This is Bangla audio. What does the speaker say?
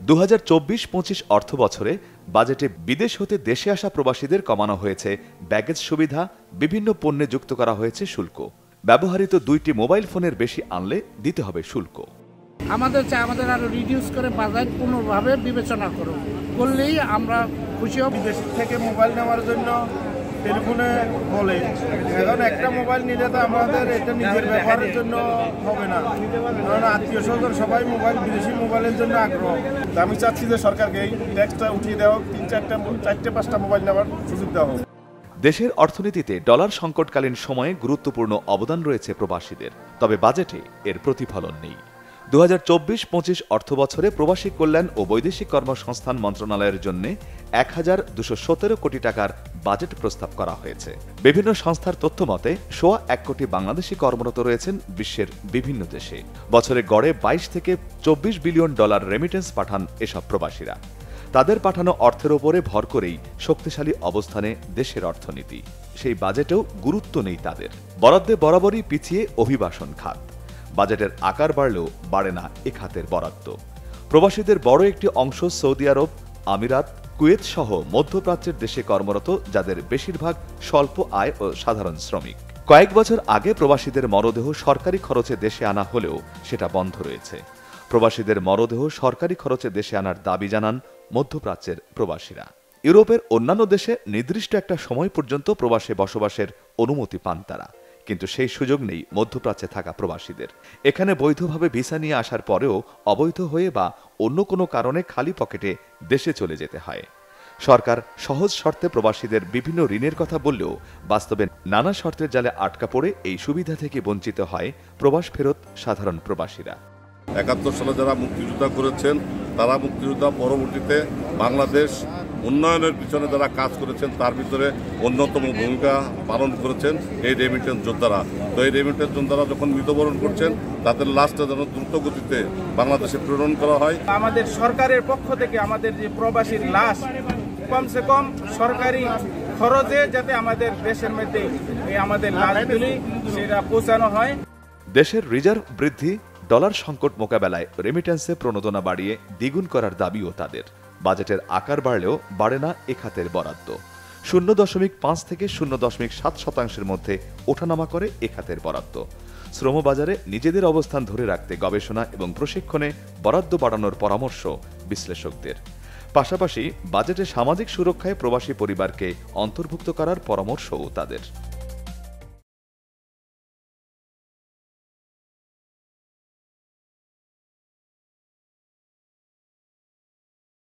2024-25 অর্থবছরে বাজেটে বিদেশ হতে দেশে আসা প্রবাসীদের কমানো হয়েছে ব্যাগেজ সুবিধা, বিভিন্ন পণ্যে যুক্ত করা হয়েছে শুল্ক। ব্যবহৃত 2টি মোবাইল ফোনের বেশি আনলে দিতে হবে শুল্ক। আমাদের আরো রিডিউস করে বাজেট পুনর্ভাবে বিবেচনা করলেই আমরা খুশি হব। বিদেশ থেকে মোবাইল নেওয়ার জন্য টেলিফোনে বলে, এখন একটা মোবাইল নিলে তো আমাদের এটা নিজের ব্যবহারের জন্য হবে না, কারণ আত্মীয় স্বজন সবাই বিদেশি মোবাইলের জন্য আগ্রহ। আমি চাচ্ছি যে সরকারকে এই ট্যাক্সটা উঠিয়ে দেওয়া, 3-4-5টা মোবাইল নেওয়ার সুযোগ দেওয়া হোক। দেশের অর্থনীতিতে ডলার সংকটকালীন সময়ে গুরুত্বপূর্ণ অবদান রয়েছে প্রবাসীদের, তবে বাজেটে এর প্রতিফলন নেই। 2024-25 অর্থবছরে প্রবাসী কল্যাণ ও বৈদেশিক কর্মসংস্থান মন্ত্রণালয়ের জন্য 1217 কোটি টাকার বাজেট প্রস্তাব করা হয়েছে। বিভিন্ন সংস্থার তথ্য মতে 1.25 কোটি বাংলাদেশি কর্মরত রয়েছেন বিশ্বের বিভিন্ন দেশে। বছরে গড়ে 22 থেকে 24 বিলিয়ন ডলার রেমিটেন্স পাঠান এসব প্রবাসীরা। তাদের পাঠানো অর্থের ওপরে ভর করেই শক্তিশালী অবস্থানে দেশের অর্থনীতি। সেই বাজেটেও গুরুত্ব নেই তাদের। বরাদ্দে বরাবরই পিছিয়ে অভিবাসন খাত। বাজেটের আকার বাড়লেও বাড়ে না এ খাতের বরাদ্দ। প্রবাসীদের বড় একটি অংশ সৌদি আরব, আমিরাত, কুয়েত সহ মধ্যপ্রাচ্যের দেশে কর্মরত, যাদের বেশিরভাগ স্বল্প আয় ও সাধারণ শ্রমিক। কয়েক বছর আগে প্রবাসীদের মরদেহ সরকারি খরচে দেশে আনা হলেও সেটা বন্ধ রয়েছে। প্রবাসীদের মরদেহ সরকারি খরচে দেশে আনার দাবি জানান মধ্যপ্রাচ্যের প্রবাসীরা। ইউরোপের অন্যান্য দেশে নির্দিষ্ট একটা সময় পর্যন্ত প্রবাসে বসবাসের অনুমতি পান তারা, কিন্তু সেই সুযোগ নেই মধ্যপ্রাচ্যে থাকা প্রবাসীদের। এখানে বৈধভাবে ভিসা নিয়ে আসার পরেও অবৈধ হয়ে বা অন্য কোনো কারণে খালি পকেটে দেশে চলে যেতে হয়। সরকার সহজ শর্তে প্রবাসীদের বিভিন্ন ঋণের কথা বললেও বাস্তবে নানা শর্তের জালে আটকা পড়ে এই সুবিধা থেকে বঞ্চিত হয় প্রবাস ফেরত সাধারণ প্রবাসীরা। 71 সালে যারা মুক্তিযোদ্ধা করেছেন, তারা মুক্তিযোদ্ধা পরবর্তীতে বাংলাদেশ উন্নয়নের পিছনে যারা কাজ করেছেন, তার ভিতরে অন্যতম ভূমিকা পালন করেছেন এই রেমিটেন্স যোদ্ধারা। তো এই রেমিটেন্স যোদ্ধারা যখন মৃত্যুবরণ করছেন, তাদের লাশটা যেন দ্রুত গতিতে বাংলাদেশে প্রেরণ করা হয়। আমাদের সরকারের পক্ষ থেকে আমাদের যে প্রবাসীর লাশ কমসে কম সরকারি খরচে যাতে আমাদের দেশের মধ্যে আমাদের লাশগুলি সেটা পৌঁছানো হয়। দেশের রিজার্ভ বৃদ্ধি, ডলার সংকট মোকাবেলায় রেমিটেন্সে প্রণোদনা বাড়িয়ে দ্বিগুণ করার দাবিও তাদের। বাজেটের আকার বাড়লেও বাড়ে না এ খাতের বরাদ্দ। 0.5 থেকে 0.7% মধ্যে ওঠানামা করে এ খাতের বরাদ্দ। শ্রমবাজারে নিজেদের অবস্থান ধরে রাখতে গবেষণা এবং প্রশিক্ষণে বরাদ্দ বাড়ানোর পরামর্শ বিশ্লেষকদের। পাশাপাশি বাজেটে সামাজিক সুরক্ষায় প্রবাসী পরিবারকে অন্তর্ভুক্ত করার পরামর্শও তাদের।